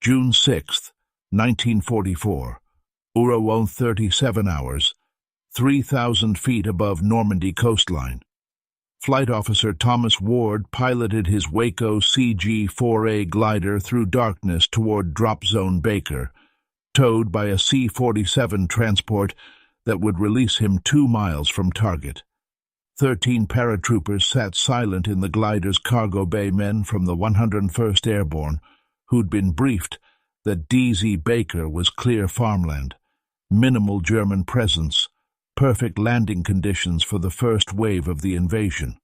June 6, 1944, 37 hours, 3,000 feet above Normandy coastline. Flight Officer Thomas Ward piloted his Waco CG-4A glider through darkness toward Drop Zone Baker, towed by a C-47 transport that would release him 2 miles from target. 13 paratroopers sat silent in the glider's cargo bay, men from the 101st Airborne, who'd been briefed that DZ Baker was clear farmland, minimal German presence, perfect landing conditions for the first wave of the invasion.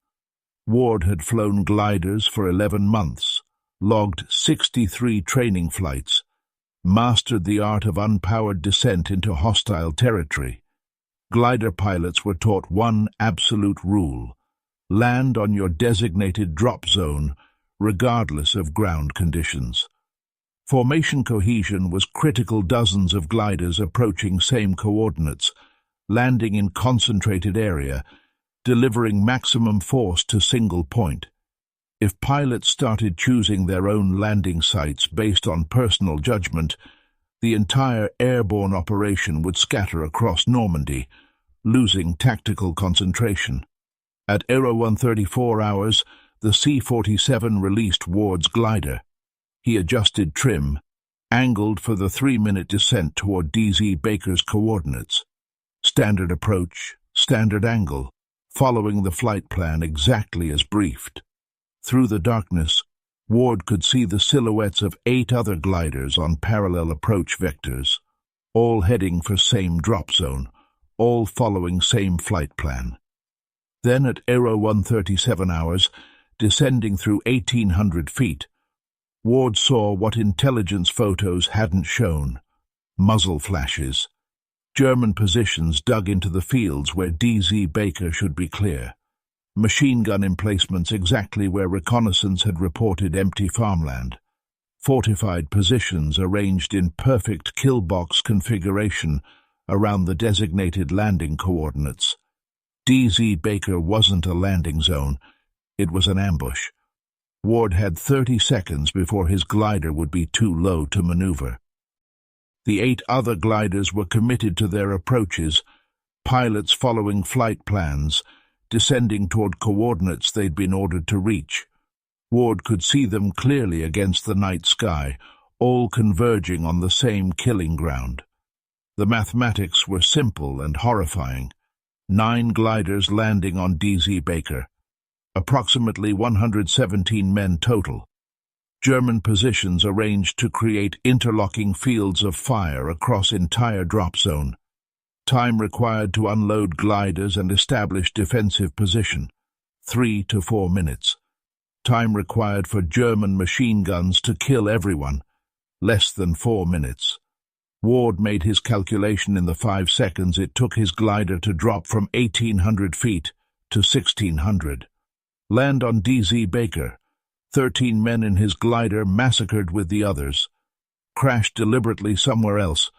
Ward had flown gliders for 11 months, logged 63 training flights, mastered the art of unpowered descent into hostile territory. Glider pilots were taught one absolute rule: land on your designated drop zone, regardless of ground conditions. Formation cohesion was critical. Dozens of gliders approaching same coordinates, landing in concentrated area, delivering maximum force to single point. If pilots started choosing their own landing sites based on personal judgment, the entire airborne operation would scatter across Normandy, losing tactical concentration. At 01:34 hours, the C-47 released Ward's glider. He adjusted trim, angled for the 3-minute descent toward DZ Baker's coordinates. Standard approach, standard angle, following the flight plan exactly as briefed. Through the darkness, Ward could see the silhouettes of 8 other gliders on parallel approach vectors, all heading for same drop zone, all following same flight plan. Then at 01:37 hours, descending through 1,800 feet, Ward saw what intelligence photos hadn't shown: muzzle flashes, German positions dug into the fields where DZ Baker should be clear, machine gun emplacements exactly where reconnaissance had reported empty farmland, fortified positions arranged in perfect kill box configuration around the designated landing coordinates. DZ Baker wasn't a landing zone, it was an ambush. Ward had 30 seconds before his glider would be too low to maneuver. The 8 other gliders were committed to their approaches, pilots following flight plans, descending toward coordinates they'd been ordered to reach. Ward could see them clearly against the night sky, all converging on the same killing ground. The mathematics were simple and horrifying. 9 gliders landing on DZ Baker. Approximately 117 men total. German positions arranged to create interlocking fields of fire across entire drop zone. Time required to unload gliders and establish defensive position: 3 to 4 minutes. Time required for German machine guns to kill everyone: less than 4 minutes. Ward made his calculation in the 5 seconds it took his glider to drop from 1,800 feet to 1,600. Land on DZ Baker. 13 men in his glider massacred with the others. Crash deliberately somewhere else.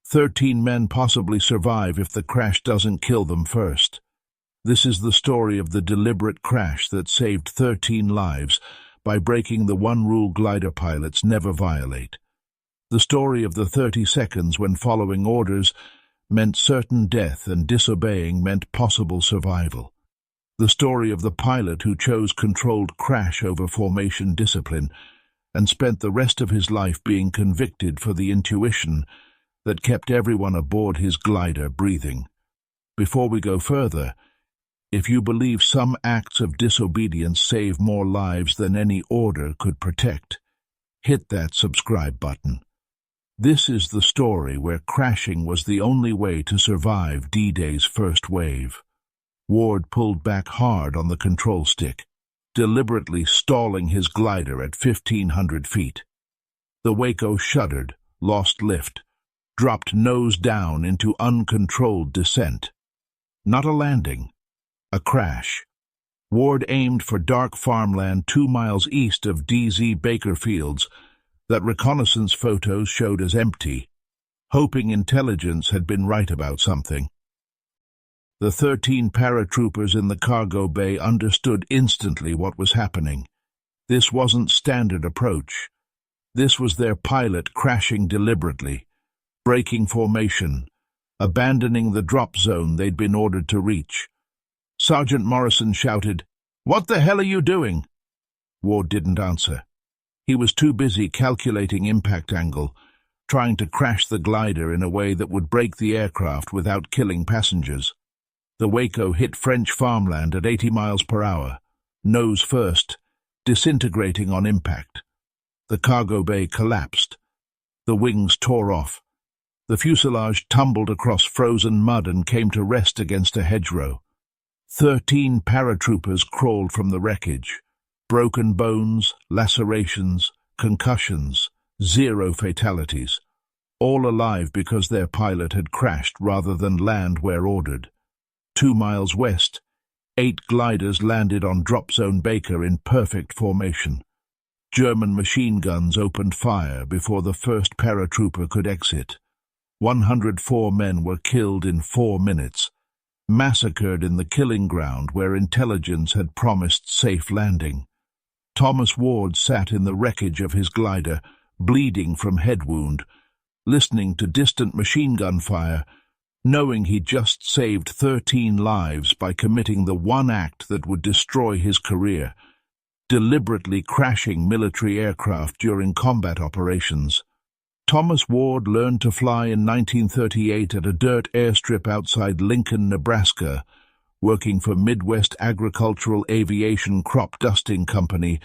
13 men possibly survive if the crash doesn't kill them first. This is the story of the deliberate crash that saved 13 lives by breaking the one rule glider pilots never violate. The story of the 30 seconds when following orders meant certain death and disobeying meant possible survival. The story of the pilot who chose controlled crash over formation discipline and spent the rest of his life being convicted for the intuition that kept everyone aboard his glider breathing. Before we go further, if you believe some acts of disobedience save more lives than any order could protect, hit that subscribe button. This is the story where crashing was the only way to survive D-Day's first wave. Ward pulled back hard on the control stick, deliberately stalling his glider at 1,500 feet. The Waco shuddered, lost lift, dropped nose down into uncontrolled descent. Not a landing, a crash. Ward aimed for dark farmland 2 miles east of DZ Baker Fields that reconnaissance photos showed as empty, hoping intelligence had been right about something. The 13 paratroopers in the cargo bay understood instantly what was happening. This wasn't standard approach. This was their pilot crashing deliberately, breaking formation, abandoning the drop zone they'd been ordered to reach. Sergeant Morrison shouted, "What the hell are you doing?" Ward didn't answer. He was too busy calculating impact angle, trying to crash the glider in a way that would break the aircraft without killing passengers. The Waco hit French farmland at 80 miles per hour, nose first, disintegrating on impact. The cargo bay collapsed. The wings tore off. The fuselage tumbled across frozen mud and came to rest against a hedgerow. 13 paratroopers crawled from the wreckage. Broken bones, lacerations, concussions, 0 fatalities. All alive because their pilot had crashed rather than land where ordered. 2 miles west, 8 gliders landed on Drop Zone Baker in perfect formation. German machine guns opened fire before the first paratrooper could exit. 104 men were killed in 4 minutes, massacred in the killing ground where intelligence had promised safe landing. Thomas Ward sat in the wreckage of his glider, bleeding from head wound, listening to distant machine gun fire, knowing he'd just saved 13 lives by committing the one act that would destroy his career, deliberately crashing military aircraft during combat operations. Thomas Ward learned to fly in 1938 at a dirt airstrip outside Lincoln, Nebraska, working for Midwest Agricultural Aviation Crop Dusting Company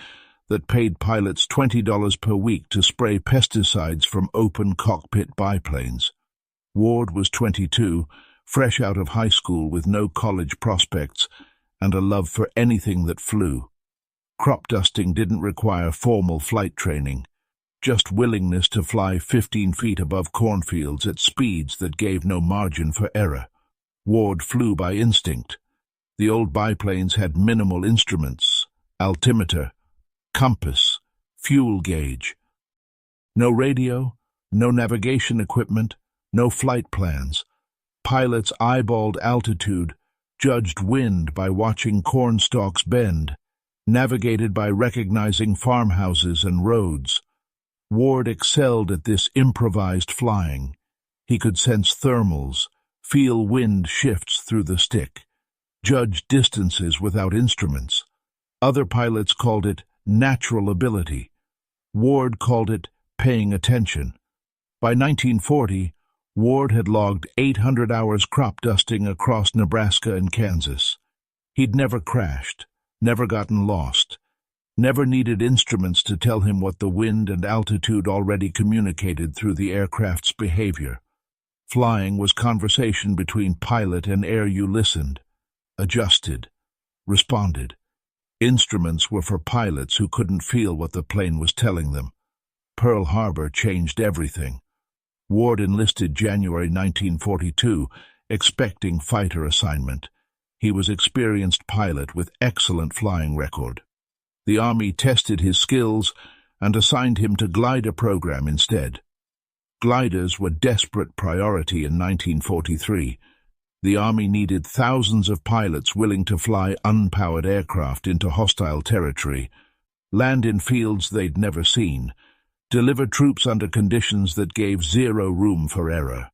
that paid pilots $20 per week to spray pesticides from open cockpit biplanes. Ward was 22, fresh out of high school with no college prospects and a love for anything that flew. Crop dusting didn't require formal flight training, just willingness to fly 15 feet above cornfields at speeds that gave no margin for error. Ward flew by instinct. The old biplanes had minimal instruments, altimeter, compass, fuel gauge. No radio, no navigation equipment, no flight plans. Pilots eyeballed altitude, judged wind by watching cornstalks bend, navigated by recognizing farmhouses and roads. Ward excelled at this improvised flying. He could sense thermals, feel wind shifts through the stick, judge distances without instruments. Other pilots called it natural ability. Ward called it paying attention. By 1940, Ward had logged 800 hours crop dusting across Nebraska and Kansas. He'd never crashed, never gotten lost, never needed instruments to tell him what the wind and altitude already communicated through the aircraft's behavior. Flying was conversation between pilot and air. You listened, adjusted, responded. Instruments were for pilots who couldn't feel what the plane was telling them. Pearl Harbor changed everything. Ward enlisted January 1942, expecting fighter assignment. He was experienced pilot with excellent flying record. The Army tested his skills and assigned him to glider program instead. Gliders were desperate priority in 1943. The Army needed thousands of pilots willing to fly unpowered aircraft into hostile territory, land in fields they'd never seen, deliver troops under conditions that gave 0 room for error.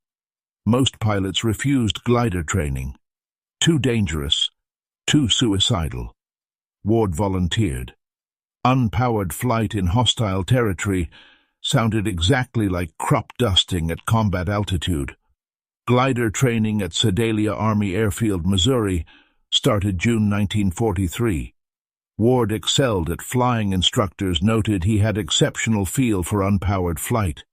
Most pilots refused glider training. Too dangerous, too suicidal. Ward volunteered. Unpowered flight in hostile territory sounded exactly like crop dusting at combat altitude. Glider training at Sedalia Army Airfield, Missouri, started June 1943. Ward excelled at flying. Instructors noted he had exceptional feel for unpowered flight,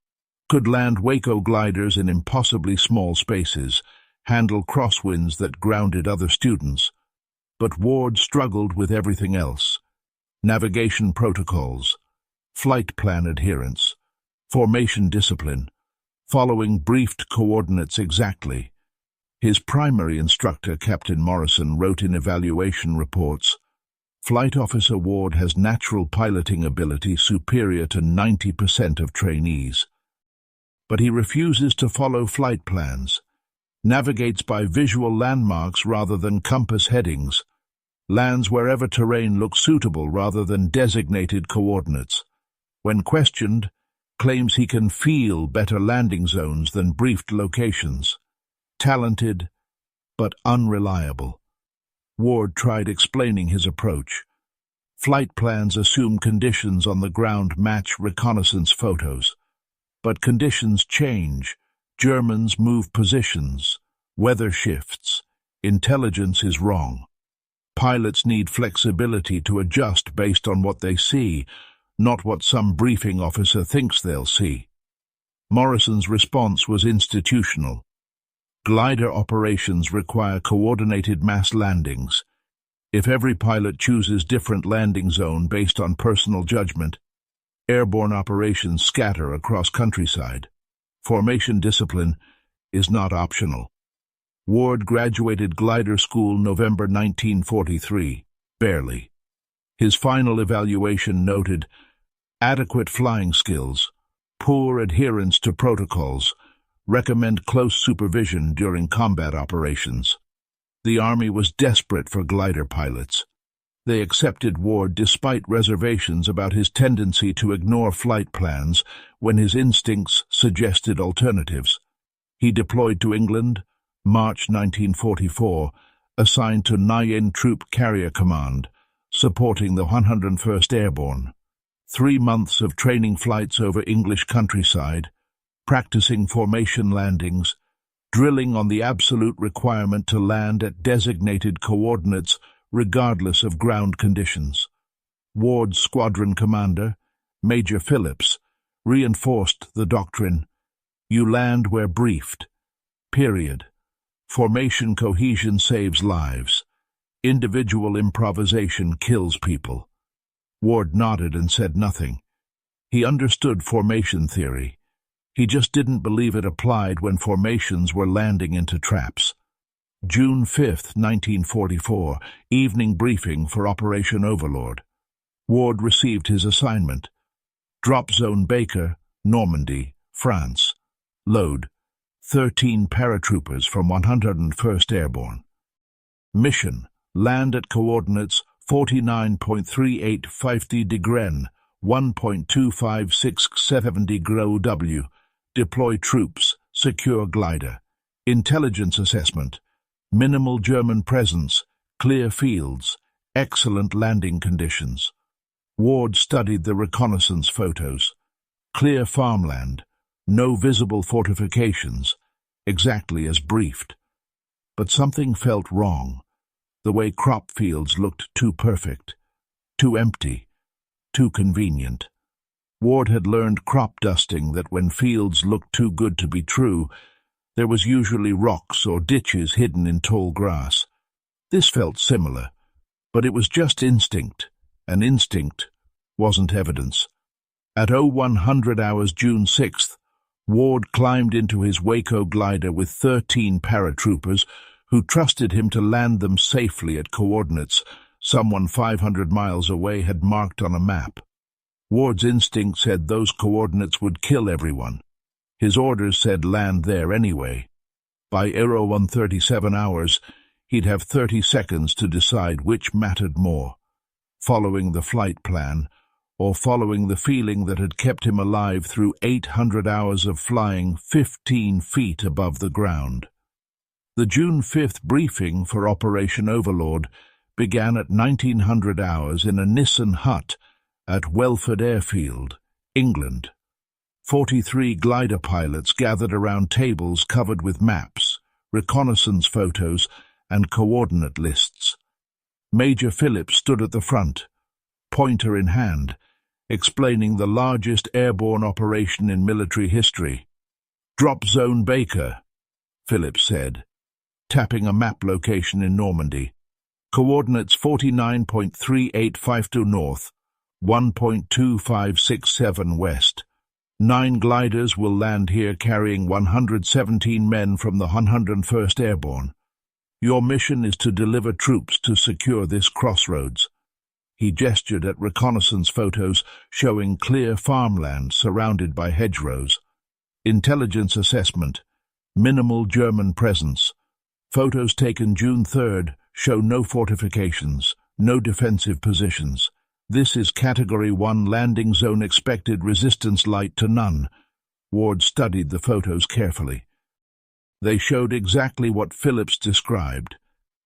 could land Waco gliders in impossibly small spaces, handle crosswinds that grounded other students. But Ward struggled with everything else: navigation protocols, flight plan adherence, formation discipline, following briefed coordinates exactly. His primary instructor, Captain Morrison, wrote in evaluation reports, "Flight Officer Ward has natural piloting ability superior to 90% of trainees. But he refuses to follow flight plans, navigates by visual landmarks rather than compass headings, lands wherever terrain looks suitable rather than designated coordinates. When questioned, claims he can feel better landing zones than briefed locations. Talented, but unreliable. Ward tried explaining his approach. Flight plans assume conditions on the ground match reconnaissance photos. But conditions change. Germans move positions. Weather shifts. Intelligence is wrong. Pilots need flexibility to adjust based on what they see, not what some briefing officer thinks they'll see. Morrison's response was institutional. Glider operations require coordinated mass landings. If every pilot chooses different landing zone based on personal judgment, airborne operations scatter across countryside. Formation discipline is not optional. Ward graduated glider school November 1943, barely. His final evaluation noted adequate flying skills, poor adherence to protocols, recommend close supervision during combat operations. The Army was desperate for glider pilots. They accepted Ward despite reservations about his tendency to ignore flight plans when his instincts suggested alternatives. He deployed to England, March 1944, assigned to Nyen Troop Carrier Command, supporting the 101st Airborne. 3 months of training flights over English countryside, practicing formation landings, drilling on the absolute requirement to land at designated coordinates regardless of ground conditions. Ward's squadron commander, Major Phillips, reinforced the doctrine, you land where briefed. Period. Formation cohesion saves lives. Individual improvisation kills people. Ward nodded and said nothing. He understood formation theory. He just didn't believe it applied when formations were landing into traps. June 5, 1944, evening briefing for Operation Overlord. Ward received his assignment. Drop Zone Baker, Normandy, France. Load: 13 paratroopers from 101st Airborne. Mission: land at coordinates 49.3850 degrees, 1.2567 degrees W. Deploy troops, secure glider. Intelligence assessment: minimal German presence, clear fields, excellent landing conditions. Ward studied the reconnaissance photos. Clear farmland, no visible fortifications, exactly as briefed. But something felt wrong. The way crop fields looked too perfect, too empty, too convenient. Ward had learned crop dusting that when fields looked too good to be true, there was usually rocks or ditches hidden in tall grass. This felt similar, but it was just instinct, and instinct wasn't evidence. At 0100 hours June 6th, Ward climbed into his Waco glider with 13 paratroopers who trusted him to land them safely at coordinates someone 500 miles away had marked on a map. Ward's instinct said those coordinates would kill everyone. His orders said land there anyway. By 0137 hours, he'd have 30 seconds to decide which mattered more, following the flight plan, or following the feeling that had kept him alive through 800 hours of flying 15 feet above the ground. The June 5th briefing for Operation Overlord began at 1900 hours in a Nissen hut at Welford Airfield, England. 43 glider pilots gathered around tables covered with maps, reconnaissance photos, and coordinate lists. Major Phillips stood at the front, pointer in hand, explaining the largest airborne operation in military history. Drop Zone Baker, Phillips said, tapping a map location in Normandy. Coordinates 49.3852 north, 1.2567 west. 9 gliders will land here carrying 117 men from the 101st Airborne. Your mission is to deliver troops to secure this crossroads. He gestured at reconnaissance photos showing clear farmland surrounded by hedgerows. Intelligence assessment: minimal German presence. Photos taken June 3rd show no fortifications, no defensive positions. This is Category 1 landing zone, expected resistance light to none. Ward studied the photos carefully. They showed exactly what Phillips described: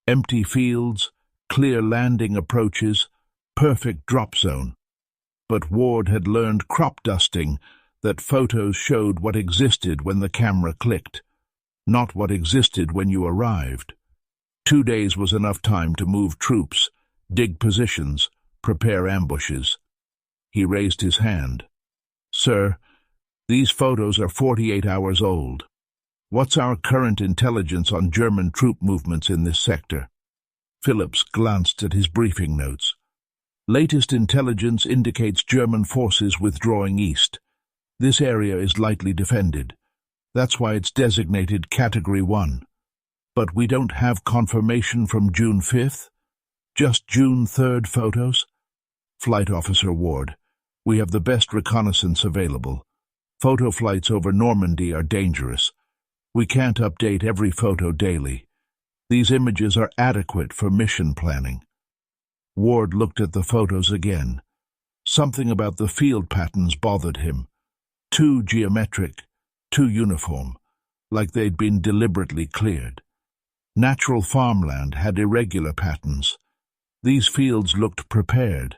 empty fields, clear landing approaches, perfect drop zone. But Ward had learned crop dusting that photos showed what existed when the camera clicked, not what existed when you arrived. 2 days was enough time to move troops, dig positions, prepare ambushes. He raised his hand. "Sir, these photos are 48 hours old. What's our current intelligence on German troop movements in this sector?" Phillips glanced at his briefing notes. "Latest intelligence indicates German forces withdrawing east. This area is lightly defended. That's why it's designated Category 1. But we don't have confirmation from June 5th? Just June 3rd photos?" Flight Officer Ward, "We have the best reconnaissance available. Photo flights over Normandy are dangerous. We can't update every photo daily. These images are adequate for mission planning." Ward looked at the photos again. Something about the field patterns bothered him. Too geometric, too uniform, like they'd been deliberately cleared. Natural farmland had irregular patterns. These fields looked prepared,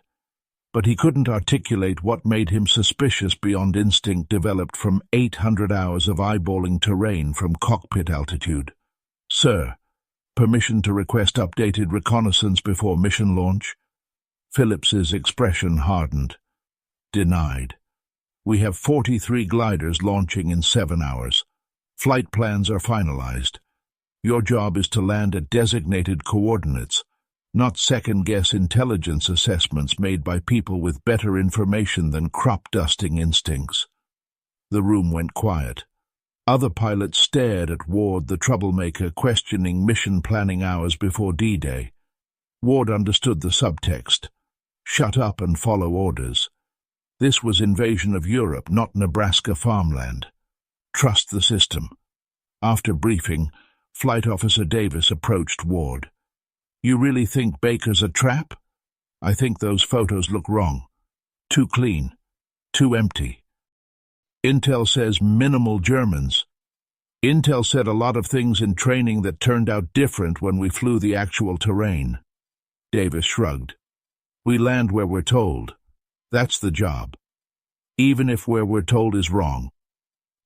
but he couldn't articulate what made him suspicious beyond instinct developed from 800 hours of eyeballing terrain from cockpit altitude. "Sir, permission to request updated reconnaissance before mission launch?" Phillips's expression hardened. "Denied. We have 43 gliders launching in 7 hours. Flight plans are finalized. Your job is to land at designated coordinates, not second-guess intelligence assessments made by people with better information than crop-dusting instincts." The room went quiet. Other pilots stared at Ward, the troublemaker, questioning mission planning hours before D-Day. Ward understood the subtext. Shut up and follow orders. This was invasion of Europe, not Nebraska farmland. Trust the system. After briefing, Flight Officer Davis approached Ward. "You really think Baker's a trap? I think those photos look wrong. Too clean. Too empty. Intel says minimal Germans. Intel said a lot of things in training that turned out different when we flew the actual terrain." Davis shrugged. "We land where we're told. That's the job. Even if where we're told is wrong.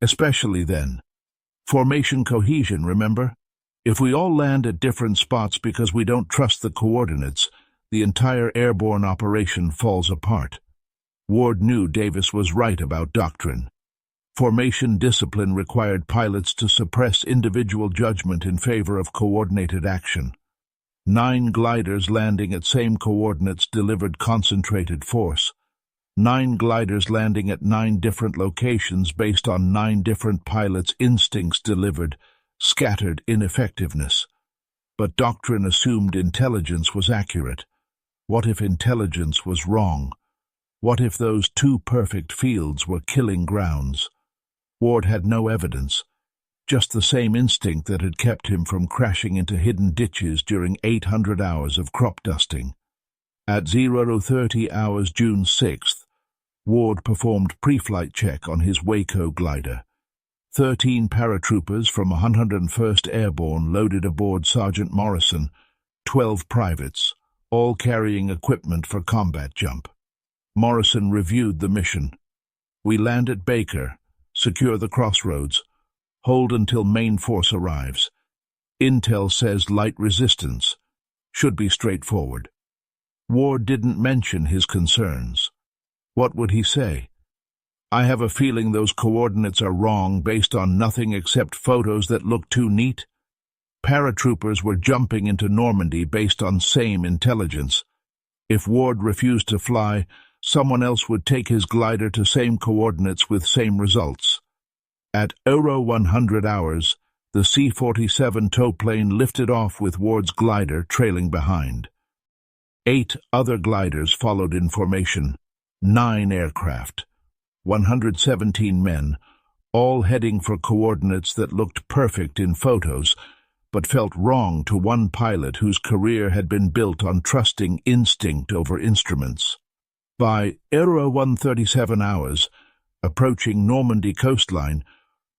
Especially then. Formation cohesion, remember? If we all land at different spots because we don't trust the coordinates, the entire airborne operation falls apart." Ward knew Davis was right about doctrine. Formation discipline required pilots to suppress individual judgment in favor of coordinated action. 9 gliders landing at same coordinates delivered concentrated force. 9 gliders landing at 9 different locations based on 9 different pilots' instincts delivered scattered ineffectiveness. But doctrine assumed intelligence was accurate. What if intelligence was wrong? What if those 2 perfect fields were killing grounds? Ward had no evidence, just the same instinct that had kept him from crashing into hidden ditches during 800 hours of crop dusting. At 00:30 hours June 6th, Ward performed pre-flight check on his Waco glider. 13 paratroopers from 101st Airborne loaded aboard Sergeant Morrison, 12 privates, all carrying equipment for combat jump. Morrison reviewed the mission. "We land at Baker, secure the crossroads, hold until main force arrives. Intel says light resistance. Should be straightforward." Ward didn't mention his concerns. What would he say? "I have a feeling those coordinates are wrong based on nothing except photos that look too neat." Paratroopers were jumping into Normandy based on same intelligence. If Ward refused to fly, someone else would take his glider to same coordinates with same results. At 100 hours, the C-47 tow plane lifted off with Ward's glider trailing behind. 8 other gliders followed in formation, 9 aircraft, 117 men, all heading for coordinates that looked perfect in photos, but felt wrong to one pilot whose career had been built on trusting instinct over instruments. By 1:37 hours, approaching Normandy coastline,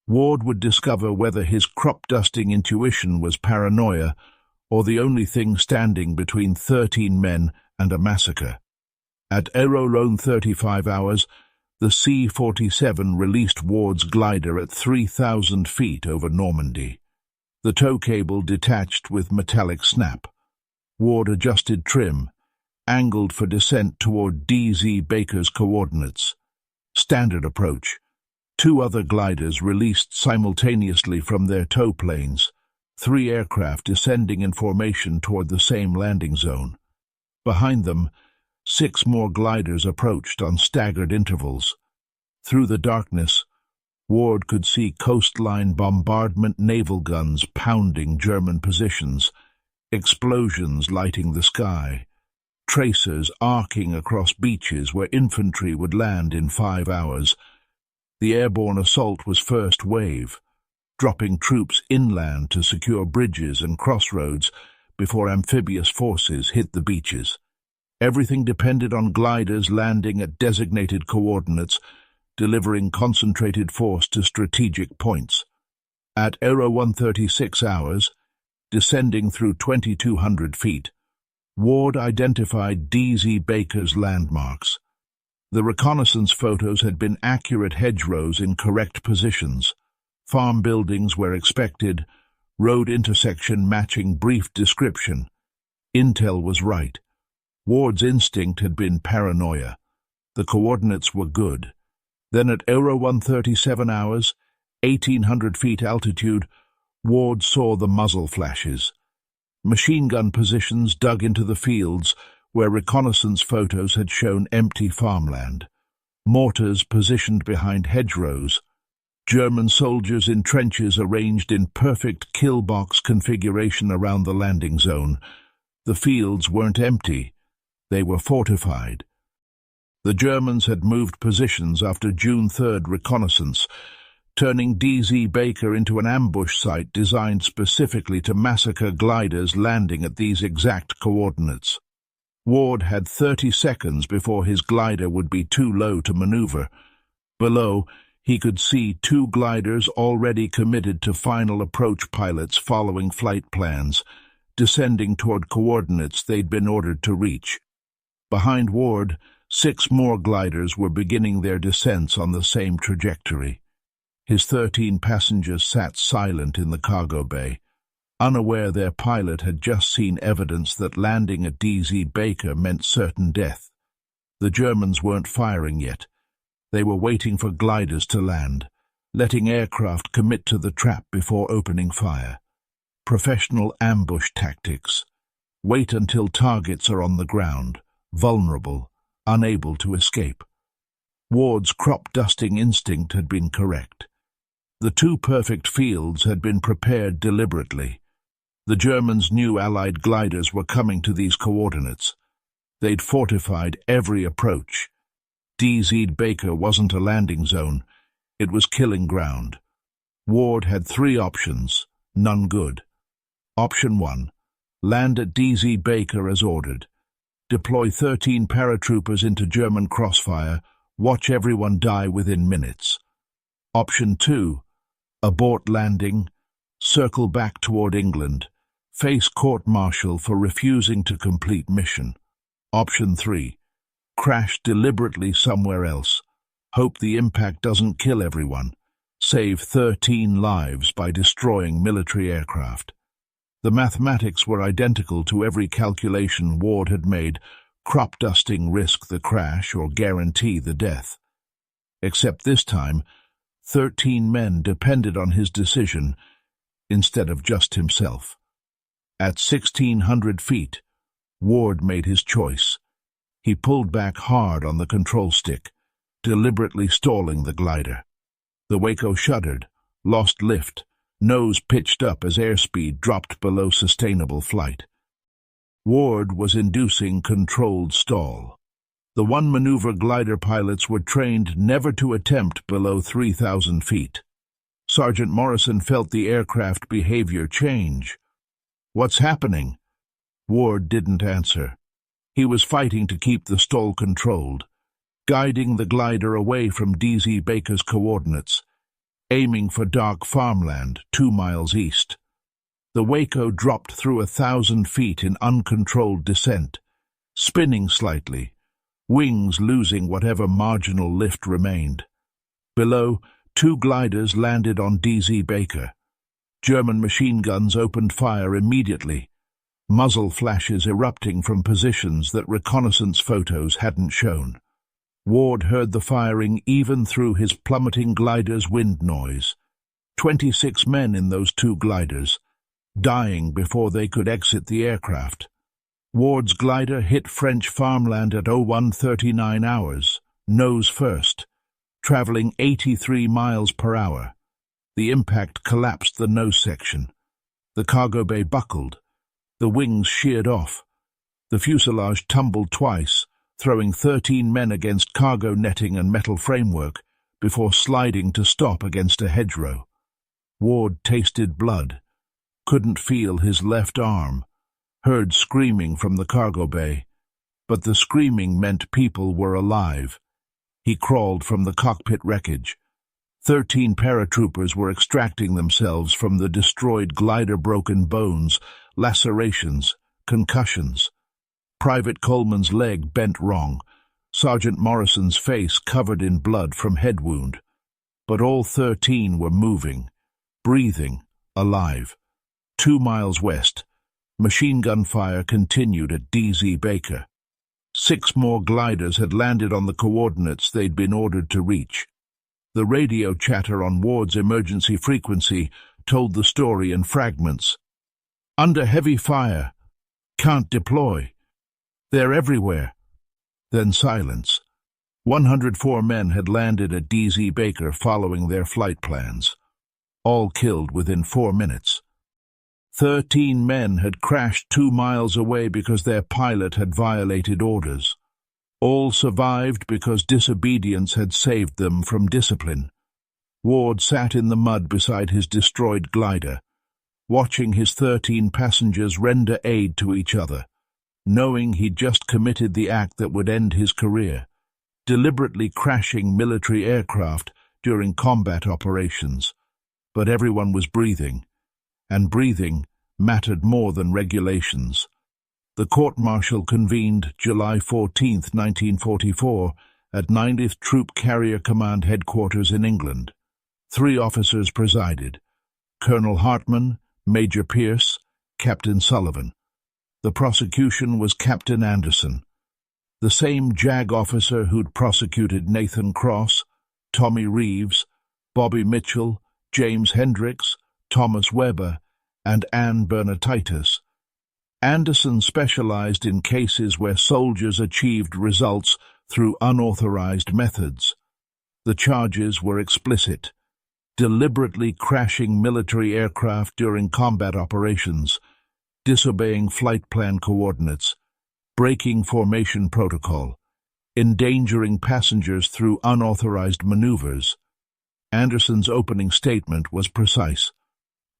Ward would discover whether his crop-dusting intuition was paranoia or the only thing standing between 13 men and a massacre. At 35 hours, the C-47 released Ward's glider at 3,000 feet over Normandy. The tow cable detached with metallic snap. Ward adjusted trim, angled for descent toward D.Z. Baker's coordinates. Standard approach. 2 other gliders released simultaneously from their tow planes, 3 aircraft descending in formation toward the same landing zone. Behind them, 6 more gliders approached on staggered intervals. Through the darkness, Ward could see coastline bombardment naval guns pounding German positions, explosions lighting the sky, tracers arcing across beaches where infantry would land in 5 hours. The airborne assault was first wave, dropping troops inland to secure bridges and crossroads before amphibious forces hit the beaches. Everything depended on gliders landing at designated coordinates, delivering concentrated force to strategic points. At 1:36 hours, descending through 2,200 feet, Ward identified D.Z. Baker's landmarks. The reconnaissance photos had been accurate hedgerows in correct positions, farm buildings where expected, road intersection matching brief description. Intel was right. Ward's instinct had been paranoia. The coordinates were good. Then at 1:37 hours, 1,800 feet altitude, Ward saw the muzzle flashes. Machine gun positions dug into the fields where reconnaissance photos had shown empty farmland. Mortars positioned behind hedgerows. German soldiers in trenches arranged in perfect kill box configuration around the landing zone. The fields weren't empty. They were fortified. The Germans had moved positions after June 3rd reconnaissance, turning D.Z. Baker into an ambush site designed specifically to massacre gliders landing at these exact coordinates. Ward had 30 seconds before his glider would be too low to maneuver. Below, he could see 2 gliders already committed to final approach pilots following flight plans, descending toward coordinates they'd been ordered to reach. Behind Ward, 6 more gliders were beginning their descents on the same trajectory. His 13 passengers sat silent in the cargo bay, unaware their pilot had just seen evidence that landing at D.Z. Baker meant certain death. The Germans weren't firing yet. They were waiting for gliders to land, letting aircraft commit to the trap before opening fire. Professional ambush tactics. Wait until targets are on the ground, vulnerable, unable to escape. Ward's crop-dusting instinct had been correct. The 2 perfect fields had been prepared deliberately. The Germans knew Allied gliders were coming to these coordinates. They'd fortified every approach. D.Z. Baker wasn't a landing zone. It was killing ground. Ward had 3 options, none good. Option 1. Land at D.Z. Baker as ordered. Deploy 13 paratroopers into German crossfire. Watch everyone die within minutes. Option 2. Abort landing. Circle back toward England. Face court-martial for refusing to complete mission. Option 3. Crash deliberately somewhere else. Hope the impact doesn't kill everyone. Save 13 lives by destroying military aircraft. The mathematics were identical to every calculation Ward had made. Crop-dusting risk the crash or guarantee the death. Except this time, 13 men depended on his decision instead of just himself. At 1,600 feet, Ward made his choice. He pulled back hard on the control stick, deliberately stalling the glider. The Waco shuddered, lost lift, nose pitched up as airspeed dropped below sustainable flight. Ward was inducing controlled stall. The one-maneuver glider pilots were trained never to attempt below 3,000 feet. Sergeant Morrison felt the aircraft behavior change. "What's happening?" Ward didn't answer. He was fighting to keep the stall controlled, guiding the glider away from DZ Baker's coordinates, aiming for dark farmland 2 miles east. The Waco dropped through 1,000 feet in uncontrolled descent, spinning slightly, wings losing whatever marginal lift remained. Below, 2 gliders landed on DZ Baker. German machine guns opened fire immediately, muzzle flashes erupting from positions that reconnaissance photos hadn't shown. Ward heard the firing even through his plummeting glider's wind noise. 26 men in those 2 gliders, dying before they could exit the aircraft. Ward's glider hit French farmland at 01:39 hours, nose first, traveling 83 miles per hour. The impact collapsed the nose section. The cargo bay buckled. The wings sheared off. The fuselage tumbled twice, throwing 13 men against cargo netting and metal framework before sliding to stop against a hedgerow. Ward tasted blood, couldn't feel his left arm, heard screaming from the cargo bay, but the screaming meant people were alive. He crawled from the cockpit wreckage. 13 paratroopers were extracting themselves from the destroyed glider, broken bones, lacerations, concussions. Private Coleman's leg bent wrong, Sergeant Morrison's face covered in blood from head wound. But all 13 were moving, breathing, alive. 2 miles west, machine gun fire continued at DZ Baker. 6 more gliders had landed on the coordinates they'd been ordered to reach. The radio chatter on Ward's emergency frequency told the story in fragments. Under heavy fire. Can't deploy. They're everywhere. Then silence. 104 men had landed at DZ Baker following their flight plans. All killed within 4 minutes. 13 men had crashed 2 miles away because their pilot had violated orders. All survived because disobedience had saved them from discipline. Ward sat in the mud beside his destroyed glider, watching his 13 passengers render aid to each other, knowing he'd just committed the act that would end his career, deliberately crashing military aircraft during combat operations. But everyone was breathing, and breathing mattered more than regulations. The court-martial convened July 14, 1944, at 90th Troop Carrier Command Headquarters in England. 3 officers presided: Colonel Hartman, Major Pierce, Captain Sullivan. The prosecution was Captain Anderson, the same JAG officer who'd prosecuted Nathan Cross, Tommy Reeves, Bobby Mitchell, James Hendricks, Thomas Weber, and Ann Bernatitis. Anderson specialized in cases where soldiers achieved results through unauthorized methods. The charges were explicit: deliberately crashing military aircraft during combat operations, disobeying flight plan coordinates, breaking formation protocol, endangering passengers through unauthorized maneuvers. Anderson's opening statement was precise.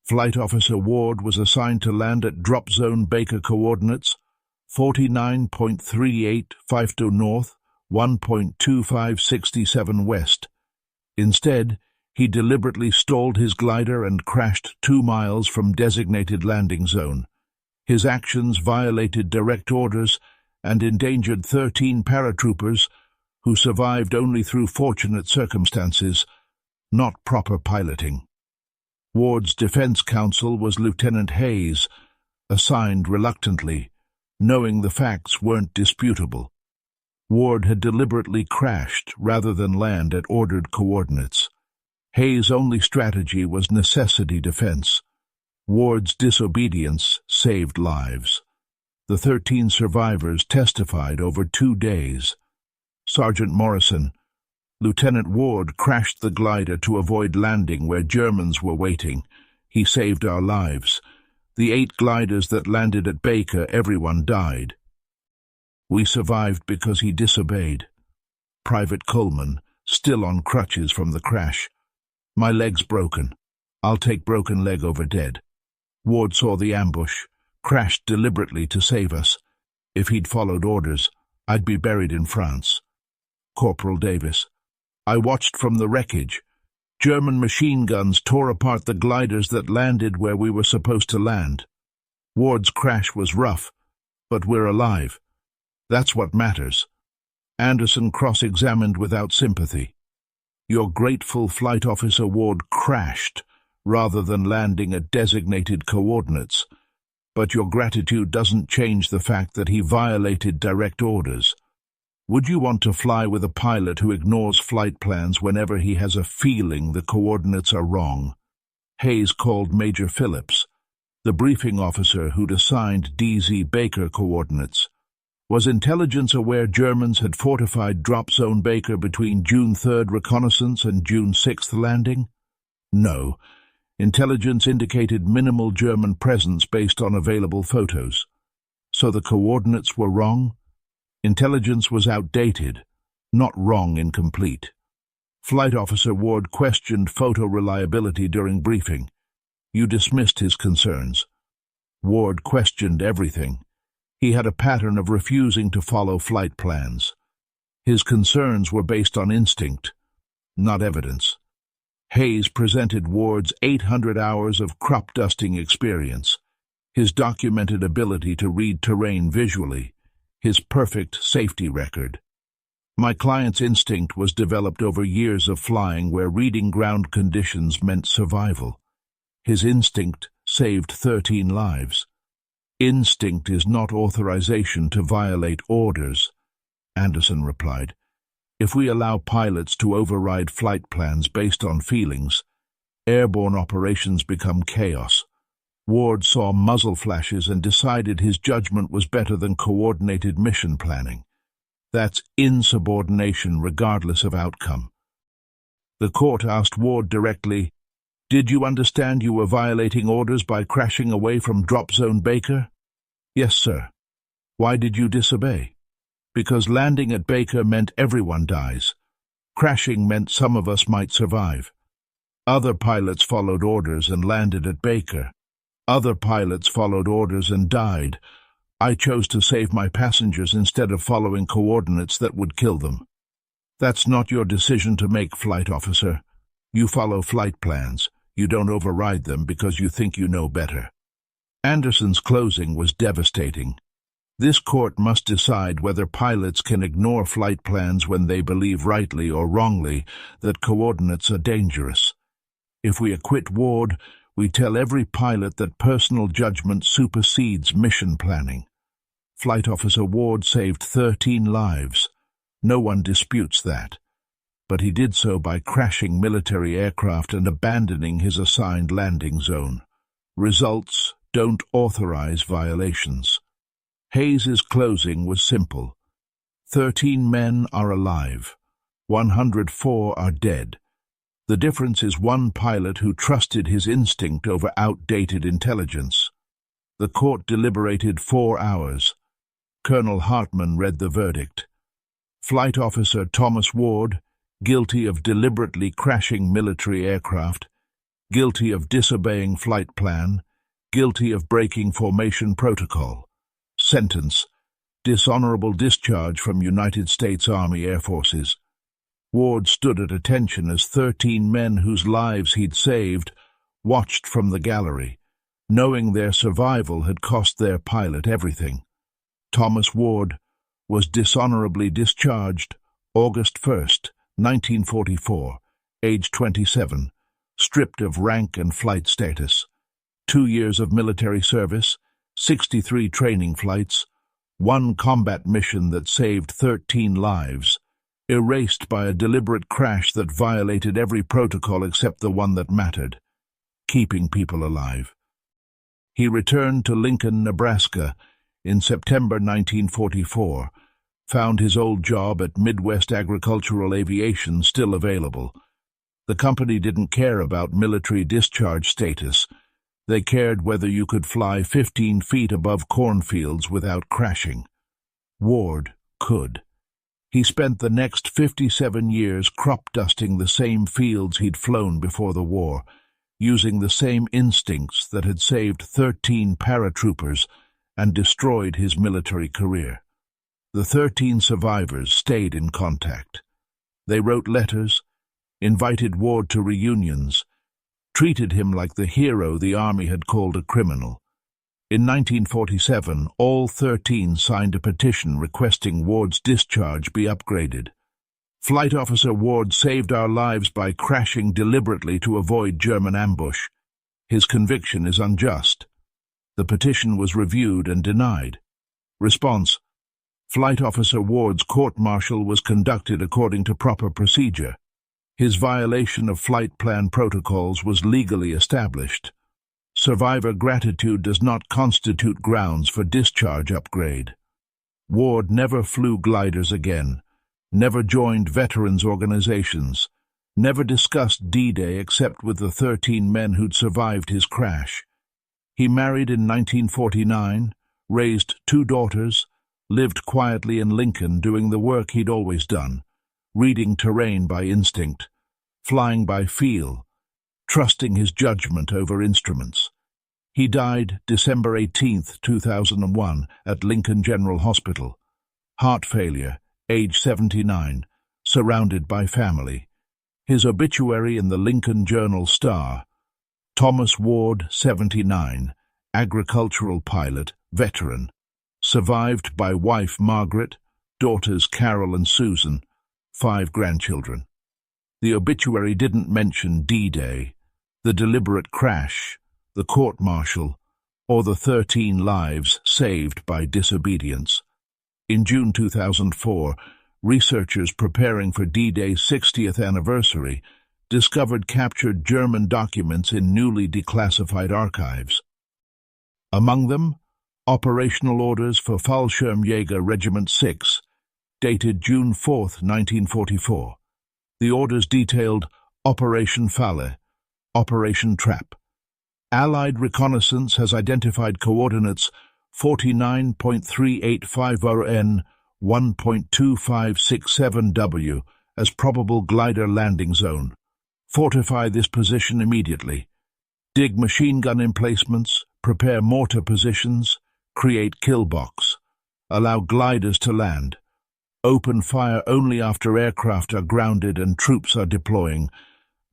Flight Officer Ward was assigned to land at Drop Zone Baker coordinates 49.3852 north, 1.2567 west. Instead, he deliberately stalled his glider and crashed 2 miles from designated landing zone. His actions violated direct orders and endangered 13 paratroopers who survived only through fortunate circumstances, not proper piloting. Ward's defense counsel was Lieutenant Hayes, assigned reluctantly, knowing the facts weren't disputable. Ward had deliberately crashed rather than land at ordered coordinates. Hayes' only strategy was necessity defense. Ward's disobedience saved lives. The 13 survivors testified over 2 days. Sergeant Morrison, Lieutenant Ward crashed the glider to avoid landing where Germans were waiting. He saved our lives. The 8 gliders that landed at Baker, everyone died. We survived because he disobeyed. Private Coleman, still on crutches from the crash. My leg's broken. I'll take broken leg over dead. Ward saw the ambush, crashed deliberately to save us. If he'd followed orders, I'd be buried in France. Corporal Davis: I watched from the wreckage. German machine guns tore apart the gliders that landed where we were supposed to land. Ward's crash was rough, but we're alive. That's what matters. Anderson cross-examined without sympathy. Your grateful Flight Officer Ward crashed rather than landing at designated coordinates, but your gratitude doesn't change the fact that he violated direct orders. Would you want to fly with a pilot who ignores flight plans whenever he has a feeling the coordinates are wrong? Hayes called Major Phillips, the briefing officer who'd assigned DZ Baker coordinates. Was intelligence aware Germans had fortified drop zone Baker between June 3rd reconnaissance and June 6th landing? No. Intelligence indicated minimal German presence based on available photos. So the coordinates were wrong? Intelligence was outdated, not wrong incomplete. Flight Officer Ward questioned photo reliability during briefing. You dismissed his concerns. Ward questioned everything. He had a pattern of refusing to follow flight plans. His concerns were based on instinct, not evidence. Hayes presented Ward's 800 hours of crop dusting experience, his documented ability to read terrain visually, his perfect safety record. My client's instinct was developed over years of flying where reading ground conditions meant survival. His instinct saved 13 lives. Instinct is not authorization to violate orders, Anderson replied. If we allow pilots to override flight plans based on feelings, airborne operations become chaos. Ward saw muzzle flashes and decided his judgment was better than coordinated mission planning. That's insubordination regardless of outcome. The court asked Ward directly, "Did you understand you were violating orders by crashing away from drop zone Baker?" "Yes, sir." "Why did you disobey?" "Because landing at Baker meant everyone dies. Crashing meant some of us might survive. Other pilots followed orders and landed at Baker. Other pilots followed orders and died. I chose to save my passengers instead of following coordinates that would kill them." "That's not your decision to make, Flight Officer. You follow flight plans. You don't override them because you think you know better." Anderson's closing was devastating. This court must decide whether pilots can ignore flight plans when they believe rightly or wrongly that coordinates are dangerous. If we acquit Ward, we tell every pilot that personal judgment supersedes mission planning. Flight Officer Ward saved 13 lives. No one disputes that. But he did so by crashing military aircraft and abandoning his assigned landing zone. Results don't authorize violations. Hayes's closing was simple. 13 men are alive. 104 are dead. The difference is one pilot who trusted his instinct over outdated intelligence. The court deliberated 4 hours. Colonel Hartman read the verdict. Flight Officer Thomas Ward, guilty of deliberately crashing military aircraft, guilty of disobeying flight plan, guilty of breaking formation protocol. Sentence: dishonorable discharge from United States Army Air Forces. Ward stood at attention as 13 men whose lives he'd saved watched from the gallery, knowing their survival had cost their pilot everything. Thomas Ward was dishonorably discharged August 1st, 1944, age 27, stripped of rank and flight status. 2 years of military service, 63 training flights, 1 combat mission that saved 13 lives, erased by a deliberate crash that violated every protocol except the one that mattered, keeping people alive. He returned to Lincoln, Nebraska in September 1944, found his old job at Midwest Agricultural Aviation still available. The company didn't care about military discharge status. They cared whether you could fly 15 feet above cornfields without crashing. Ward could. He spent the next 57 years crop dusting the same fields he'd flown before the war, using the same instincts that had saved 13 paratroopers and destroyed his military career. The 13 survivors stayed in contact. They wrote letters, invited Ward to reunions, treated him like the hero the Army had called a criminal. In 1947, all 13 signed a petition requesting Ward's discharge be upgraded. Flight Officer Ward saved our lives by crashing deliberately to avoid German ambush. His conviction is unjust. The petition was reviewed and denied. Response: Flight Officer Ward's court-martial was conducted according to proper procedure. His violation of flight plan protocols was legally established. Survivor gratitude does not constitute grounds for discharge upgrade. Ward never flew gliders again, never joined veterans organizations, never discussed D-Day except with the 13 men who'd survived his crash. He married in 1949, raised 2 daughters, lived quietly in Lincoln doing the work he'd always done, reading terrain by instinct, flying by feel, trusting his judgment over instruments. He died December 18, 2001, at Lincoln General Hospital. Heart failure, age 79, surrounded by family. His obituary in the Lincoln Journal-Star: Thomas Ward, 79, agricultural pilot, veteran. Survived by wife Margaret, daughters Carol and Susan, 5 grandchildren. The obituary didn't mention D-Day, the deliberate crash, the court-martial, or the 13 lives saved by disobedience. In June 2004, researchers preparing for D-Day's 60th anniversary discovered captured German documents in newly declassified archives. Among them, operational orders for Fallschirmjäger Regiment 6, dated June 4, 1944. The orders detailed Operation Falle, Operation Trap. Allied reconnaissance has identified coordinates 49.3850 N, 1.2567 W as probable glider landing zone. Fortify this position immediately. Dig machine gun emplacements, prepare mortar positions, create kill box. Allow gliders to land. Open fire only after aircraft are grounded and troops are deploying.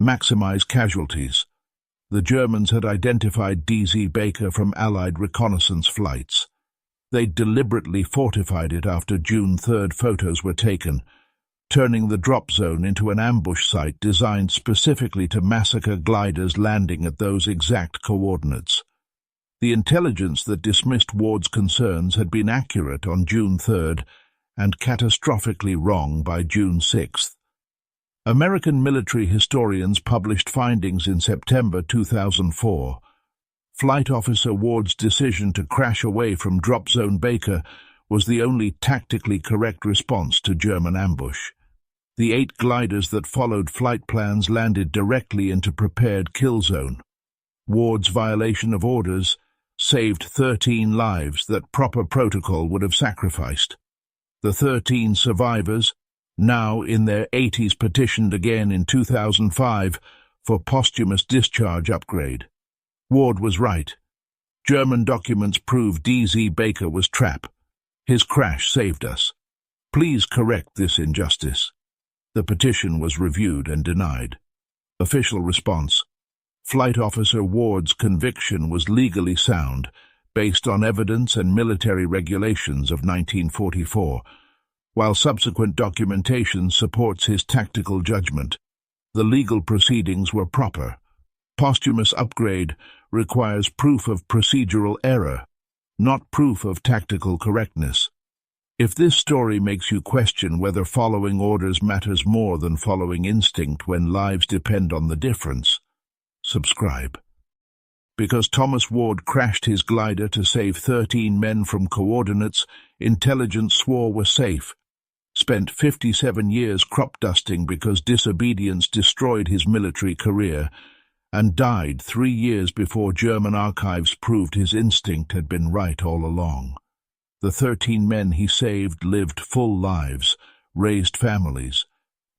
Maximize casualties. The Germans had identified DZ Baker from Allied reconnaissance flights. They deliberately fortified it after June 3rd photos were taken, turning the drop zone into an ambush site designed specifically to massacre gliders landing at those exact coordinates. The intelligence that dismissed Ward's concerns had been accurate on June 3rd and catastrophically wrong by June 6th. American military historians published findings in September 2004. Flight Officer Ward's decision to crash away from Drop Zone Baker was the only tactically correct response to German ambush. The 8 gliders that followed flight plans landed directly into prepared kill zone. Ward's violation of orders saved 13 lives that proper protocol would have sacrificed. The 13 survivors, now in their 80s, petitioned again in 2005 for posthumous discharge upgrade. Ward was right. German documents prove DZ Baker was trap. His crash saved us. Please correct this injustice. The petition was reviewed and denied. Official response: Flight Officer Ward's conviction was legally sound, based on evidence and military regulations of 1944, while subsequent documentation supports his tactical judgment. The legal proceedings were proper. Posthumous upgrade requires proof of procedural error, not proof of tactical correctness. If this story makes you question whether following orders matters more than following instinct when lives depend on the difference, subscribe. Because Thomas Ward crashed his glider to save 13 men from coordinates intelligence swore were safe, spent 57 years crop dusting because disobedience destroyed his military career, and died 3 years before German archives proved his instinct had been right all along. The 13 men he saved lived full lives, raised families,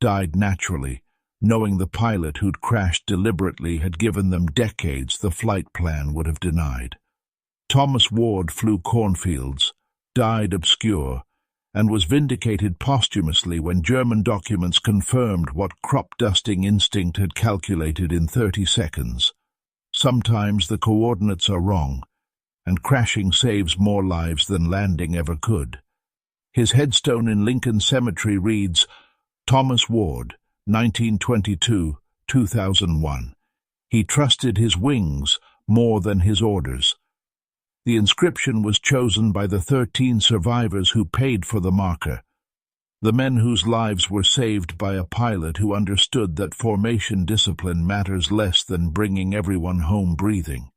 died naturally, knowing the pilot who'd crashed deliberately had given them decades the flight plan would have denied. Thomas Ward flew cornfields, died obscure, and was vindicated posthumously when German documents confirmed what crop-dusting instinct had calculated in 30 seconds. Sometimes the coordinates are wrong, and crashing saves more lives than landing ever could. His headstone in Lincoln Cemetery reads, Thomas Ward, 1922-2001. He trusted his wings more than his orders. The inscription was chosen by the 13 survivors who paid for the marker, the men whose lives were saved by a pilot who understood that formation discipline matters less than bringing everyone home breathing.